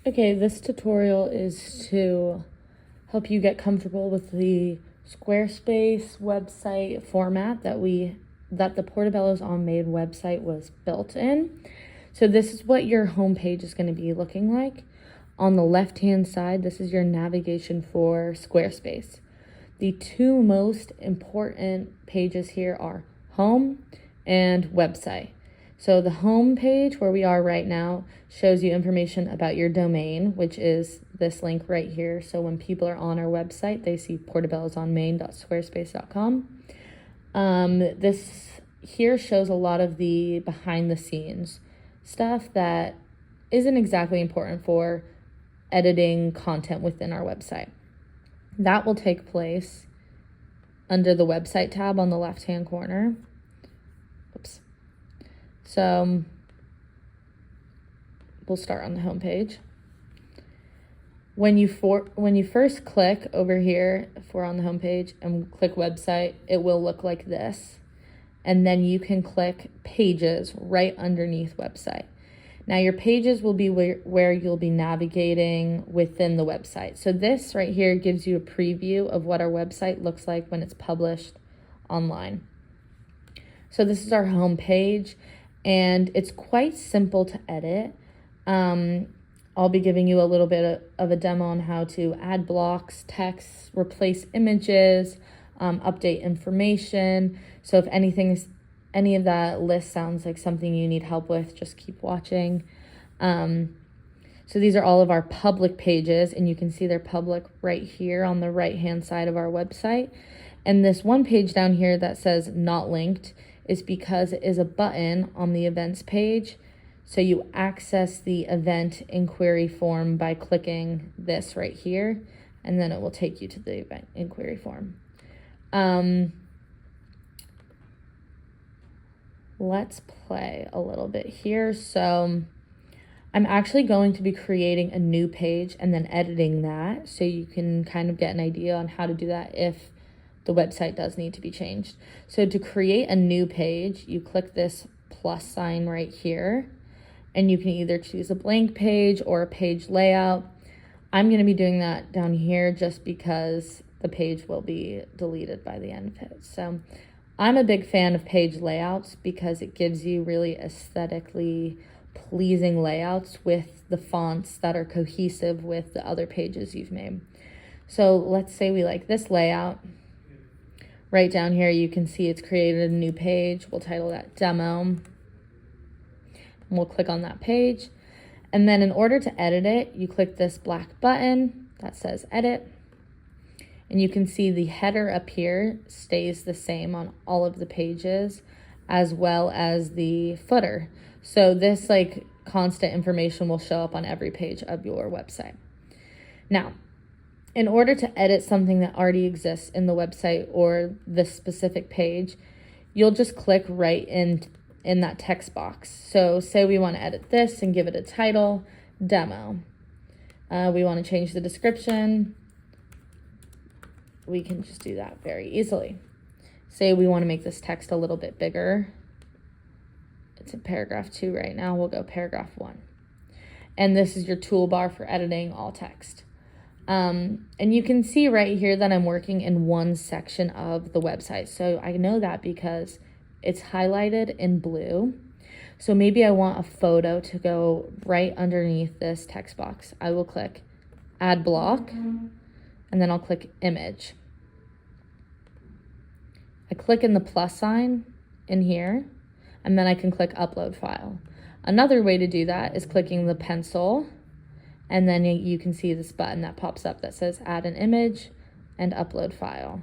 Okay, this tutorial is to help you get comfortable with the Squarespace website format that the Portobello's On Made website was built in. So this is what your homepage is going to be looking like. On the left-hand side, this is your navigation for Squarespace. The two most important pages here are home and website. So the home page, where we are right now, shows you information about your domain, which is this link right here. So when people are on our website, they see portobellosonmain.squarespace.com. This here shows a lot of the behind the scenes stuff that isn't exactly important for editing content within our website. That will take place under the website tab on the left-hand corner. Oops. So we'll start on the home page. When you first click over here, if we're on the home page and click website, it will look like this. And then you can click pages right underneath website. Now your pages will be where you'll be navigating within the website. So this right here gives you a preview of what our website looks like when it's published online. So this is our home page, and it's quite simple to edit. I'll be giving you a little bit of a demo on how to add blocks, text, replace images, update information. So if any of that list sounds like something you need help with, just keep watching. So these are all of our public pages, and you can see they're public right here on the right-hand side of our website. And this one page down here that says not linked is because it is a button on the events page. So you access the event inquiry form by clicking this right here, and then it will take you to the event inquiry form. Let's play a little bit here. So I'm actually going to be creating a new page and then editing that, so you can kind of get an idea on how to do that if the website does need to be changed. So to create a new page, you click this plus sign right here, and you can either choose a blank page or a page layout. I'm going to be doing that down here just because the page will be deleted by the end of it. So I'm a big fan of page layouts because it gives you really aesthetically pleasing layouts with the fonts that are cohesive with the other pages you've made. So let's say we like this layout. Right down here, you can see it's created a new page. We'll title that demo. And we'll click on that page. And then in order to edit it, you click this black button that says edit. And you can see the header up here stays the same on all of the pages, as well as the footer. So this like constant information will show up on every page of your website. Now, in order to edit something that already exists in the website or this specific page, you'll just click right in that text box. So say we want to edit this and give it a title, demo. We want to change the description. We can just do that very easily. Say we want to make this text a little bit bigger. It's in paragraph 2 right now. We'll go paragraph 1. And this is your toolbar for editing all text. And you can see right here that I'm working in one section of the website. So I know that because it's highlighted in blue. So maybe I want a photo to go right underneath this text box. I will click add block, and then I'll click image. I click in the plus sign in here, and then I can click upload file. Another way to do that is clicking the pencil, and then you can see this button that pops up that says add an image and upload file.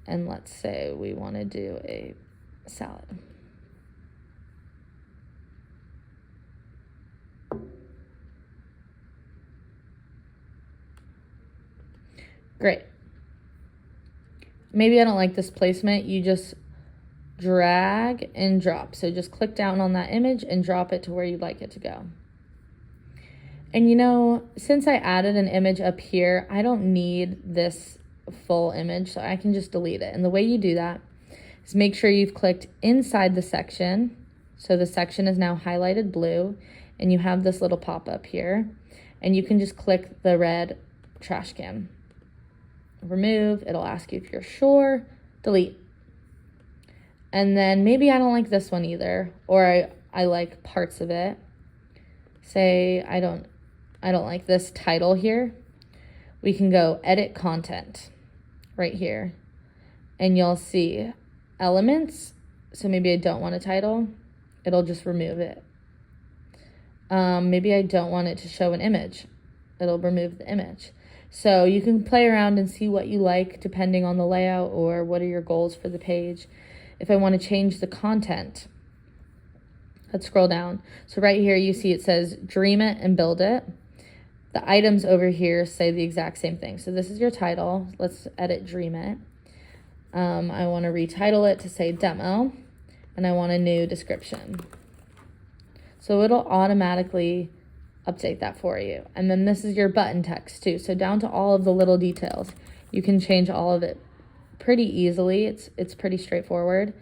And let's say we want to do a salad. Great. Maybe I don't like this placement. You just drag and drop. So just click down on that image and drop it to where you'd like it to go. And you know, since I added an image up here, I don't need this full image, so I can just delete it. And the way you do that is make sure you've clicked inside the section. So the section is now highlighted blue, and you have this little pop-up here, and you can just click the red trash can. Remove, it'll ask you if you're sure, delete. And then maybe I don't like this one either, or I like parts of it. Say I don't like this title here. We can go edit content right here, and you'll see elements. So maybe I don't want a title, it'll just remove it. Maybe I don't want it to show an image, it'll remove the image. So you can play around and see what you like depending on the layout or what are your goals for the page. If I want to change the content, let's scroll down. So right here you see it says dream it and build it. The items over here say the exact same thing. So this is your title. Let's edit dream it. I want to retitle it to say demo, and I want a new description. So it'll automatically update that for you. And then this is your button text too. So down to all of the little details. You can change all of it pretty easily. It's pretty straightforward.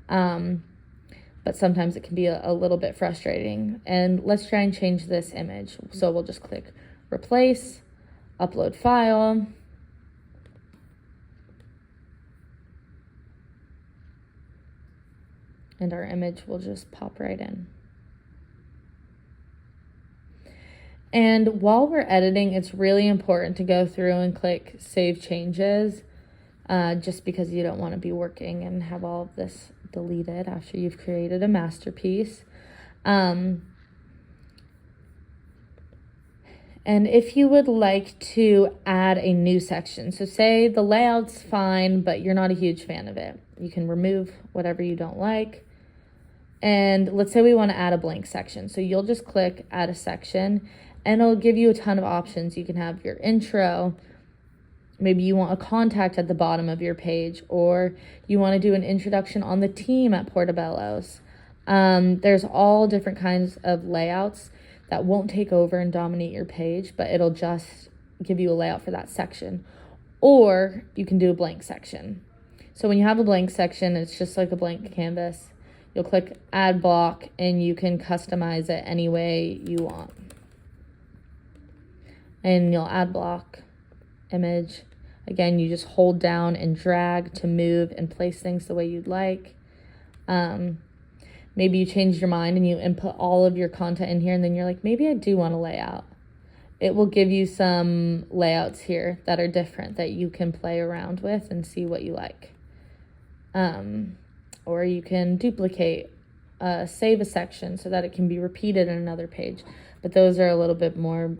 But sometimes it can be a little bit frustrating. And let's try and change this image. So we'll just click replace, upload file. And our image will just pop right in. And while we're editing, it's really important to go through and click Save Changes, just because you don't want to be working and have all of this deleted after you've created a masterpiece. And if you would like to add a new section, so say the layout's fine, but you're not a huge fan of it, you can remove whatever you don't like. And let's say we want to add a blank section. So you'll just click Add a Section, and it'll give you a ton of options. You can have your intro, maybe you want a contact at the bottom of your page, or you want to do an introduction on the team at Portobello's. There's all different kinds of layouts that won't take over and dominate your page, but it'll just give you a layout for that section. Or you can do a blank section. So when you have a blank section, it's just like a blank canvas. You'll click Add Block, and you can customize it any way you want. And you'll add block, image. Again, you just hold down and drag to move and place things the way you'd like. Maybe you changed your mind and you input all of your content in here, and then you're like, maybe I do want a layout. It will give you some layouts here that are different that you can play around with and see what you like. Or you can duplicate, save a section so that it can be repeated in another page. But those are a little bit more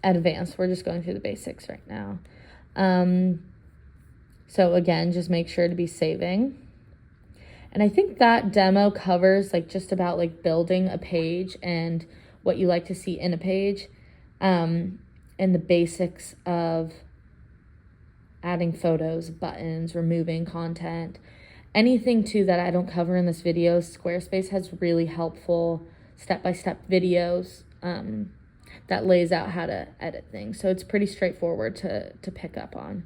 advanced. We're just going through the basics right now. So again, just make sure to be saving. And I think that demo covers like just about like building a page and what you like to see in a page, and the basics of adding photos, buttons, removing content. Anything too that I don't cover in this video, Squarespace has really helpful step-by-step videos that lays out how to edit things. So it's pretty straightforward to pick up on.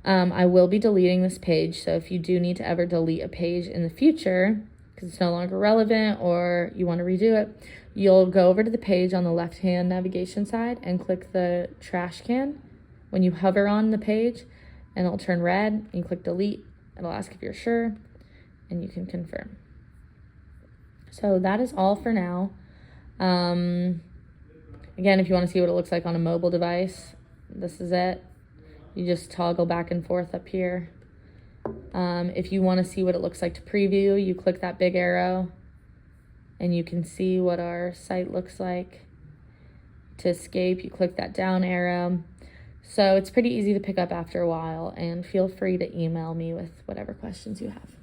I will be deleting this page, so if you do need to ever delete a page in the future because it's no longer relevant or you want to redo it, you'll go over to the page on the left-hand navigation side and click the trash can when you hover on the page, and it'll turn red, and you click delete. It'll ask if you're sure, and you can confirm. So that is all for now. Again, if you want to see what it looks like on a mobile device, this is it. You just toggle back and forth up here. If you want to see what it looks like to preview, you click that big arrow, and you can see what our site looks like. To escape, you click that down arrow. So it's pretty easy to pick up after a while, and feel free to email me with whatever questions you have.